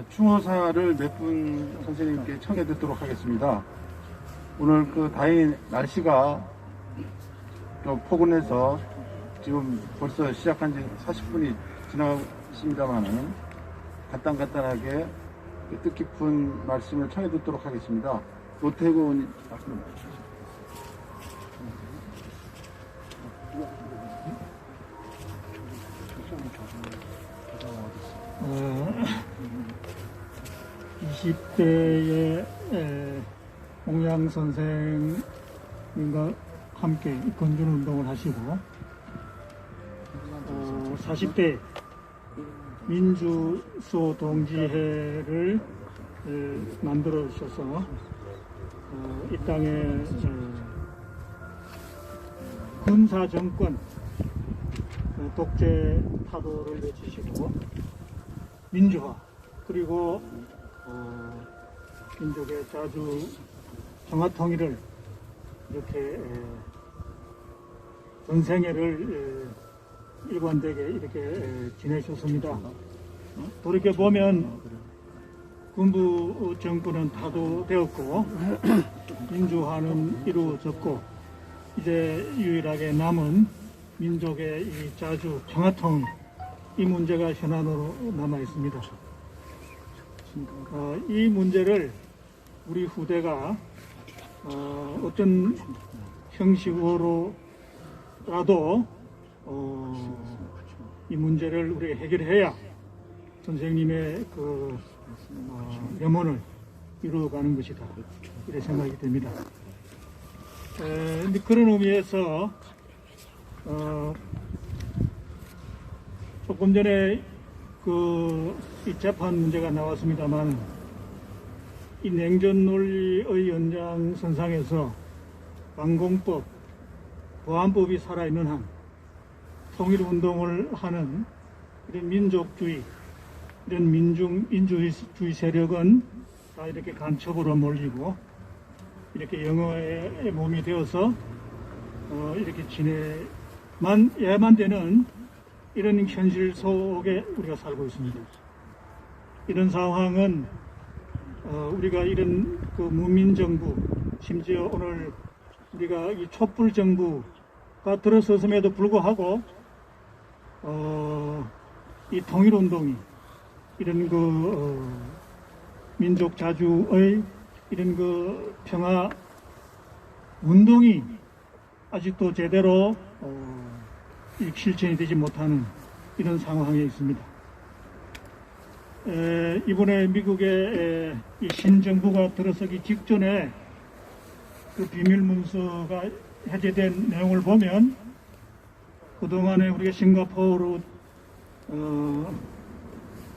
충호사를 몇 분 선생님께 청해 듣도록 하겠습니다. 오늘 다행히 날씨가 좀 포근해서 지금 벌써 시작한 지 40분이 지났습니다만은 간단하게 뜻깊은 말씀을 청해 듣도록 하겠습니다. 노태구 의원님 말씀 주시죠. 20대의 옹양 선생님과 함께 건준 운동을 하시고 40대 민주수호 동지회를 만들어 주셔서 이 땅에 군사 정권 독재 타도를 외치시고 민주화 그리고 민족의 자주 평화통일을 이렇게 전생애를 일관되게 이렇게 지내셨습니다. 돌이켜보면 군부 정권은 타도되었고 민주화는 이루어졌고 이제 유일하게 남은 민족의 이 자주 평화통일 이 문제가 현안으로 남아 있습니다. 이 문제를 우리 후대가 어떤 형식으로라도 이 문제를 우리가 해결해야 선생님의 염원을 이루어가는 것이다. 이렇게 생각이 됩니다. 그런 의미에서 조금 전에 이 재판 문제가 나왔습니다만 이 냉전 논리의 연장선상에서 방공법, 보안법이 살아있는 한 통일운동을 하는 이런 민족주의, 이런 민주주의 세력은 다 이렇게 간첩으로 몰리고 이렇게 영어의 몸이 되어서 이렇게 지내야만 되는 이런 현실 속에 우리가 살고 있습니다. 이런 상황은 우리가 이런 무민정부, 심지어 오늘 우리가 이 촛불정부가 들어섰음에도 불구하고 이 통일운동이 이런 민족 자주의 이런 평화 운동이 아직도 제대로 실천이 되지 못하는 이런 상황에 있습니다. 이번에 미국의 이 신정부가 들어서기 직전에 비밀문서가 해제된 내용을 보면 그동안에 우리가 싱가포르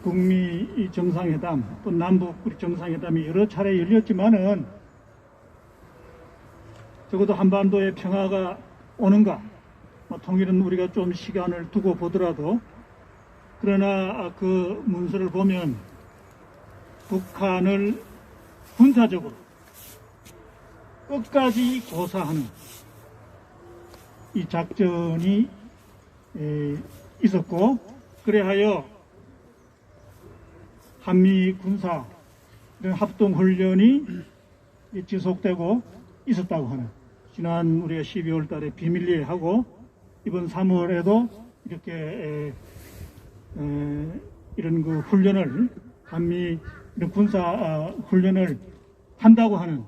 북미 정상회담 또 남북 우리 정상회담이 여러 차례 열렸지만은 적어도 한반도의 평화가 오는가 통일은 우리가 좀 시간을 두고 보더라도 그러나 그 문서를 보면 북한을 군사적으로 끝까지 고사하는 이 작전이 있었고 그래하여 한미 군사 이런 합동훈련이 지속되고 있었다고 하는 지난 우리가 12월 달에 비밀리에 하고 이번 3월에도 이렇게 이런 훈련을 한미 이런 군사 훈련을 한다고 하는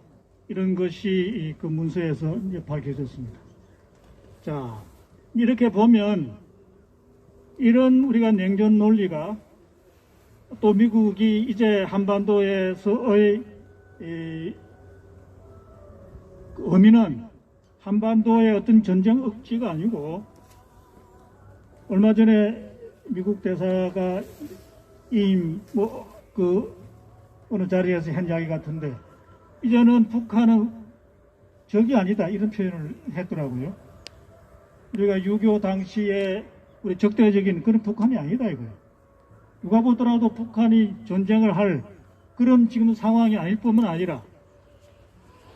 이런 것이 그 문서에서 이제 밝혀졌습니다. 자, 이렇게 보면 이런 우리가 냉전 논리가 또 미국이 이제 한반도에서의 의미는 한반도의 어떤 전쟁 억지가 아니고 얼마 전에 미국 대사가 어느 자리에서 한 이야기 같은데 이제는 북한은 적이 아니다 이런 표현을 했더라고요. 우리가 6.25 당시에 우리 적대적인 그런 북한이 아니다 이거예요. 누가 보더라도 북한이 전쟁을 할 그런 지금 상황이 아닐 뿐만 아니라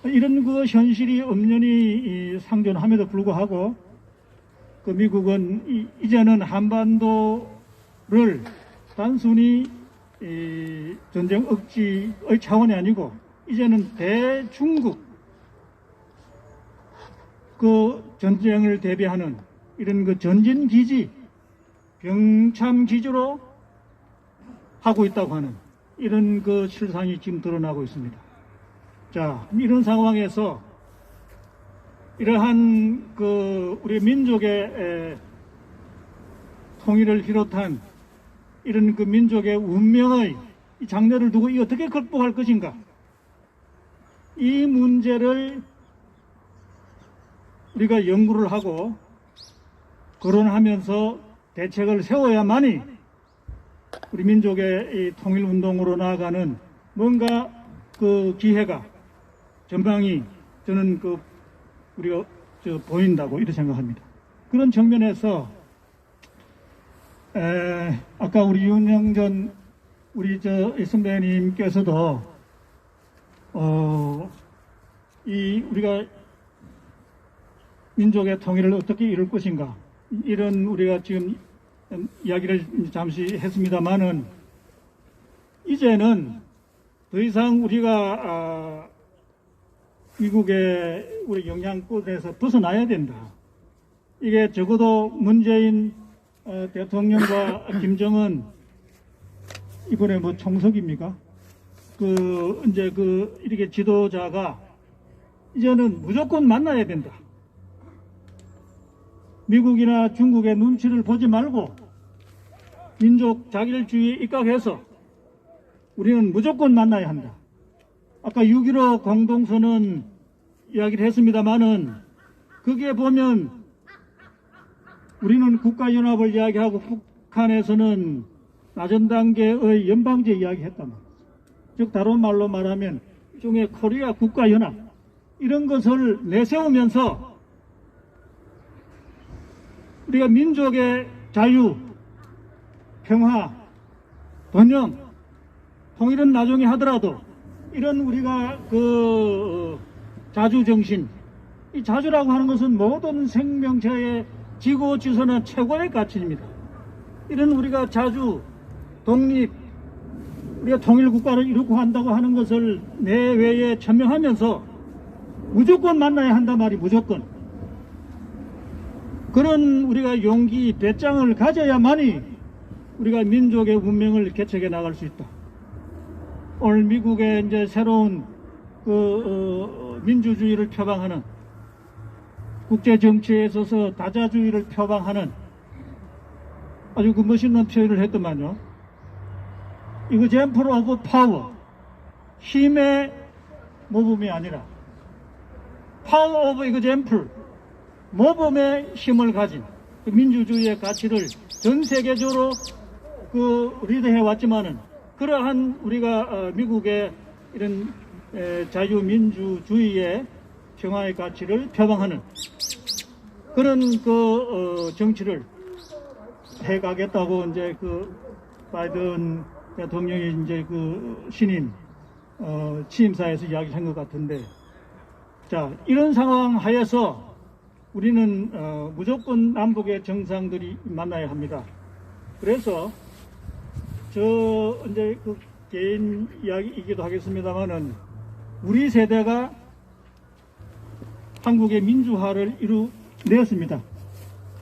이런 현실이 엄연히 상존함에도 불구하고 미국은 이제는 한반도를 단순히 이 전쟁 억지의 차원이 아니고 이제는 대중국 그 전쟁을 대비하는 이런 그 전진기지, 병참기지로 하고 있다고 하는 이런 그 실상이 지금 드러나고 있습니다. 자, 이런 상황에서 이러한 그 우리 민족의 통일을 비롯한 이런 그 민족의 운명의 이 장래를 두고 이 어떻게 극복할 것인가? 이 문제를 우리가 연구를 하고 거론하면서 대책을 세워야만이 우리 민족의 이 통일운동으로 나아가는 뭔가 그 기회가, 전망이 저는 그 우리가 보인다고 이렇게 생각합니다. 그런 측면에서 아까 우리 윤영전 우리 선배님께서도 우리가 민족의 통일을 어떻게 이룰 것인가 이런 우리가 지금 이야기를 잠시 했습니다만은 이제는 더 이상 우리가 미국의 우리 영향권에서 벗어나야 된다. 이게 적어도 문재인 대통령과 김정은 이번에 뭐 총석입니까? 이제 이렇게 지도자가 이제는 무조건 만나야 된다. 미국이나 중국의 눈치를 보지 말고 민족 자결주의에 입각해서 우리는 무조건 만나야 한다. 아까 6.15 공동선언 이야기를 했습니다만은 거기에 보면 우리는 국가연합을 이야기하고 북한에서는 낮은 단계의 연방제 이야기했단 말이죠. 즉 다른 말로 말하면 일종의 코리아 국가연합 이런 것을 내세우면서 우리가 민족의 자유, 평화, 번영, 통일은 나중에 하더라도 이런 우리가 자주정신, 이 자주라고 하는 것은 모든 생명체의 지고 지선의 최고의 가치입니다. 이런 우리가 자주, 독립, 우리가 통일국가를 이루고 한다고 하는 것을 내외에 천명하면서 무조건 만나야 한단 말이 무조건. 그런 우리가 용기, 배짱을 가져야만이 우리가 민족의 운명을 개척해 나갈 수 있다. 오늘 미국의 이제 새로운 민주주의를 표방하는 국제 정치에 있어서 다자주의를 표방하는 아주 멋있는 표현을 했더만요. example of power, 힘의 모범이 아니라 power of example, 모범의 힘을 가진 민주주의의 가치를 전 세계적으로 리드해 왔지만은 그러한 우리가 미국의 이런 자유민주주의의 평화의 가치를 표방하는 그런 정치를 해가겠다고 이제 바이든 대통령이 이제 신임 취임사에서 이야기한 것 같은데, 자, 이런 상황 하에서 우리는 무조건 남북의 정상들이 만나야 합니다. 그래서 이제 개인 이야기이기도 하겠습니다만은 우리 세대가 한국의 민주화를 이루냈습니다.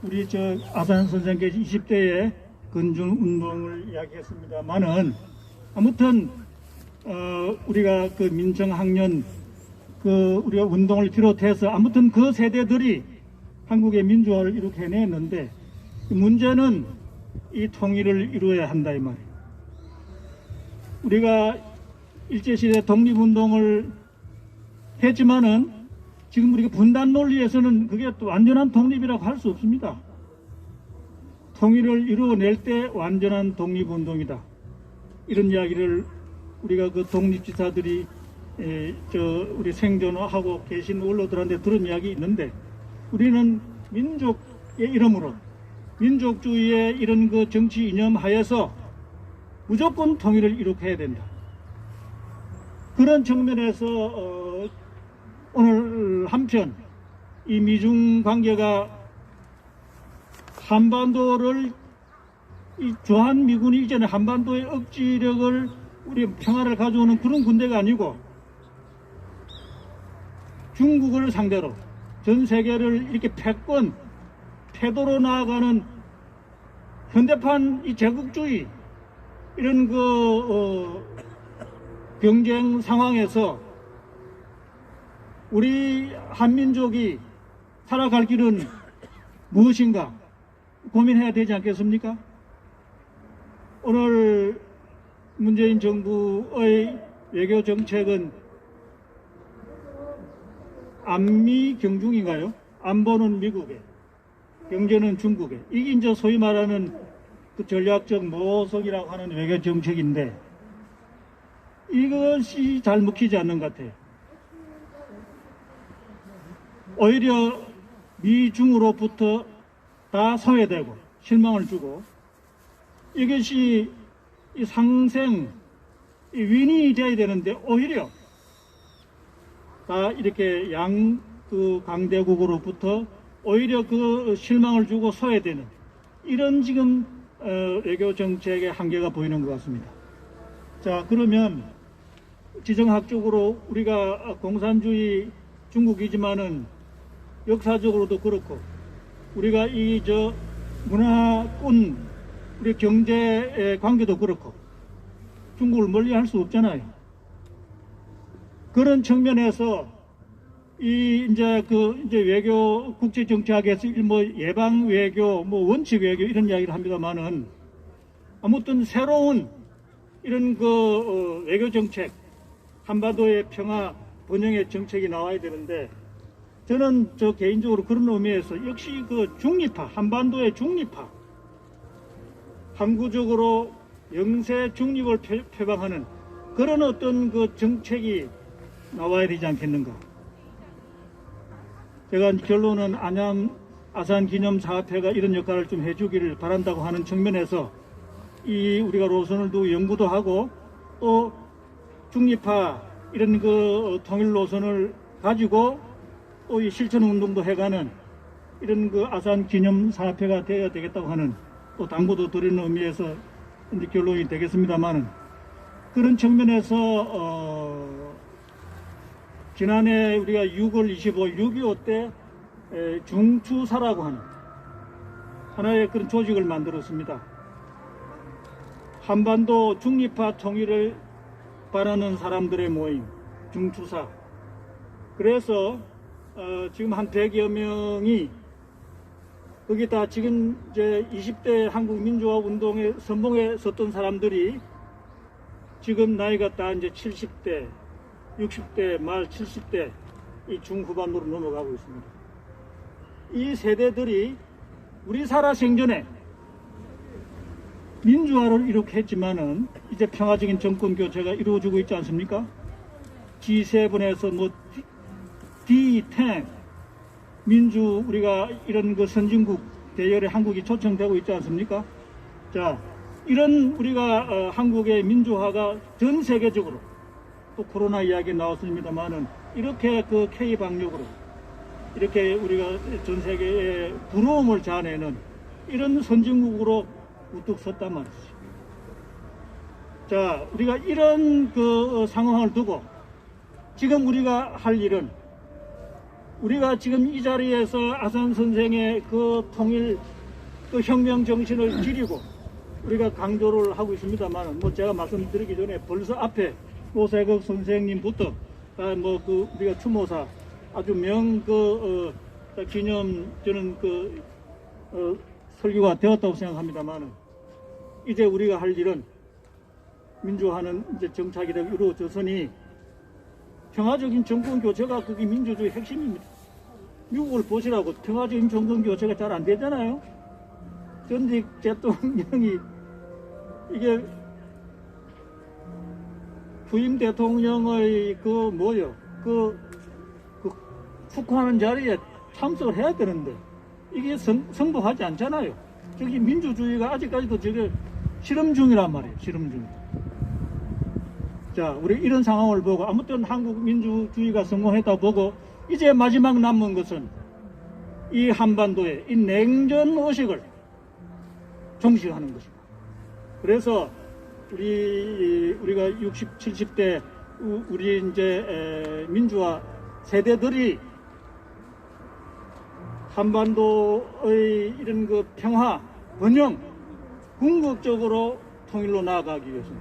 우리 아산 선생께서 20대에 건중 운동을 이야기했습니다만은 아무튼 우리가 민청학년 우리가 운동을 비롯해서 아무튼 그 세대들이 한국의 민주화를 이렇게 해냈는데 문제는 이 통일을 이루어야 한다 이 말이에요. 우리가 일제시대 독립운동을 했지만은 지금 우리가 분단 논리에서는 그게 또 완전한 독립이라고 할 수 없습니다. 통일을 이루어낼 때 완전한 독립운동이다. 이런 이야기를 우리가 독립지사들이 우리 생존하고 계신 원로들한테 들은 이야기 있는데 우리는 민족의 이름으로 민족주의의 이런 정치 이념 하에서 무조건 통일을 이룩해야 된다. 그런 측면에서 오늘 한편 이 미중 관계가 한반도를 이 주한미군이 이전에 한반도의 억지력을 우리 평화를 가져오는 그런 군대가 아니고 중국을 상대로 전 세계를 이렇게 패권, 패도로 나아가는 현대판 이 제국주의 이런 경쟁 상황에서 우리 한민족이 살아갈 길은 무엇인가 고민해야 되지 않겠습니까? 오늘 문재인 정부의 외교 정책은 안미 경중인가요? 안보는 미국에, 경제는 중국에. 이게 이제 소위 말하는 그 전략적 모성이라고 하는 외교 정책인데 이것이 잘 먹히지 않는 것 같아요. 오히려 미중으로부터 다 소외되고 실망을 주고 이것이 이 상생, 이 윈이 돼야 되는데 오히려 다 이렇게 그 강대국으로부터 오히려 그 실망을 주고 소외되는 이런 지금 외교 정책의 한계가 보이는 것 같습니다. 자, 그러면 지정학적으로 우리가 공산주의 중국이지만은 역사적으로도 그렇고 우리가 이 문화권 우리 경제 관계도 그렇고 중국을 멀리할 수 없잖아요. 그런 측면에서 이제 외교 국제 정치학에서 뭐 예방 외교, 뭐 원칙 외교 이런 이야기를 합니다만은 아무튼 새로운 이런 외교 정책, 한반도의 평화 번영의 정책이 나와야 되는데 저는 개인적으로 그런 의미에서 역시 중립화, 한반도의 중립화, 항구적으로 영세 중립을 표방하는 그런 어떤 정책이 나와야 되지 않겠는가. 제가 결론은 안양 아산 기념 사업회가 이런 역할을 좀 해주기를 바란다고 하는 측면에서 우리가 노선을 두고 연구도 하고 또 중립화 이런 통일 노선을 가지고 또 이 실천 운동도 해가는 이런 아산 기념 사업회가 되어야 되겠다고 하는 또 당부도 드리는 의미에서 이제 결론이 되겠습니다만은 그런 측면에서 지난해 우리가 6월 25일 6.25 때 중추사라고 하는 하나의 그런 조직을 만들었습니다. 한반도 중립화 통일을 바라는 사람들의 모임 중추사. 그래서 지금 한 100여 명이 거기다 지금 이제 20대 한국민주화 운동의 선봉에 섰던 사람들이 지금 나이가 다 이제 70대, 60대 말 70대 이 중후반으로 넘어가고 있습니다. 이 세대들이 우리 살아생전에 민주화를 이렇게 했지만은 이제 평화적인 정권 교체가 이루어지고 있지 않습니까? G7에서 뭐 D10 민주 우리가 이런 선진국 대열에 한국이 초청되고 있지 않습니까? 자, 이런 우리가 한국의 민주화가 전 세계적으로 또 코로나 이야기 나왔습니다만은 이렇게 K 방역으로 이렇게 우리가 전 세계에 부러움을 자아내는 이런 선진국으로 우뚝 섰단 말이죠. 자, 우리가 이런 상황을 두고 지금 우리가 할 일은 우리가 지금 이 자리에서 아산 선생의 통일 혁명 정신을 기리고 우리가 강조를 하고 있습니다만 뭐 제가 말씀드리기 전에 벌써 앞에 노세극 선생님부터 우리가 추모사 아주 기념 저는 설교가 되었다고 생각합니다만 이제 우리가 할 일은 민주화는 이제 정착이라고 이루어졌으니 평화적인 정권 교체가 그게 민주주의 핵심입니다. 미국을 보시라고 평화적인 정권 교체가 잘 안 되잖아요. 전직 대통령이 이게 후임 대통령의 축하하는 자리에 참석을 해야 되는데 이게 성공하지 않잖아요. 저기 민주주의가 아직까지도 저게 실험 중이란 말이에요. 실험 중. 자, 우리 이런 상황을 보고 아무튼 한국 민주주의가 성공했다고 보고 이제 마지막 남은 것은 이 한반도의 이 냉전 의식을 종식하는 것입니다. 그래서 우리가 60, 70대 우리 이제 민주화 세대들이 한반도의 이런 그 평화, 번영, 궁극적으로 통일로 나아가기 위해서는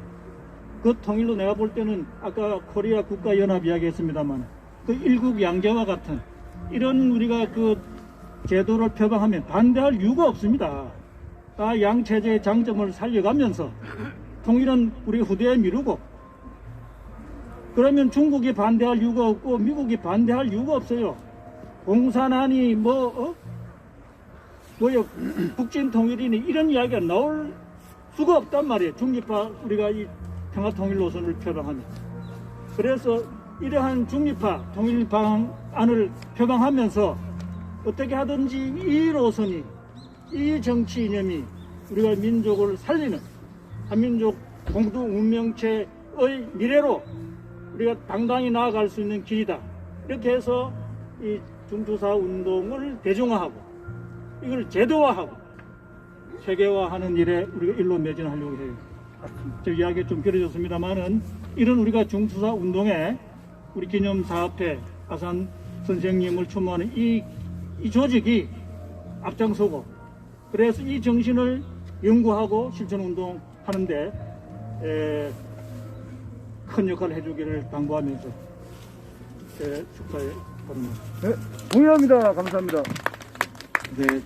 그 통일로 내가 볼 때는 아까 코리아 국가연합 이야기했습니다만 그 일국 양제와 같은 이런 우리가 그 제도를 표방하면 반대할 이유가 없습니다. 다 양체제의 장점을 살려가면서 통일은 우리 후대에 미루고 그러면 중국이 반대할 이유가 없고 미국이 반대할 이유가 없어요. 공산안이 북진 통일이니 이런 이야기가 나올 수가 없단 말이에요. 중립화 우리가 이 평화 통일 노선을 표방하면. 그래서 이러한 중립화 통일 방안을 표방하면서 어떻게 하든지 이 노선이 이 정치 이념이 우리가 민족을 살리는 한민족 공동 운명체의 미래로 우리가 당당히 나아갈 수 있는 길이다. 이렇게 해서 이 중투사 운동을 대중화하고 이걸 제도화하고 세계화하는 일에 우리가 일로 매진하려고 해요. 제 이야기 좀 길어졌습니다만은 이런 우리가 중투사 운동에 우리 기념사업회 아산 선생님을 추모하는 이 조직이 앞장서고 그래서 이 정신을 연구하고 실천운동 하는데 큰 역할을 해주기를 당부하면서 제 축사에 바랍니다. 네, 동의합니다. 감사합니다. 네,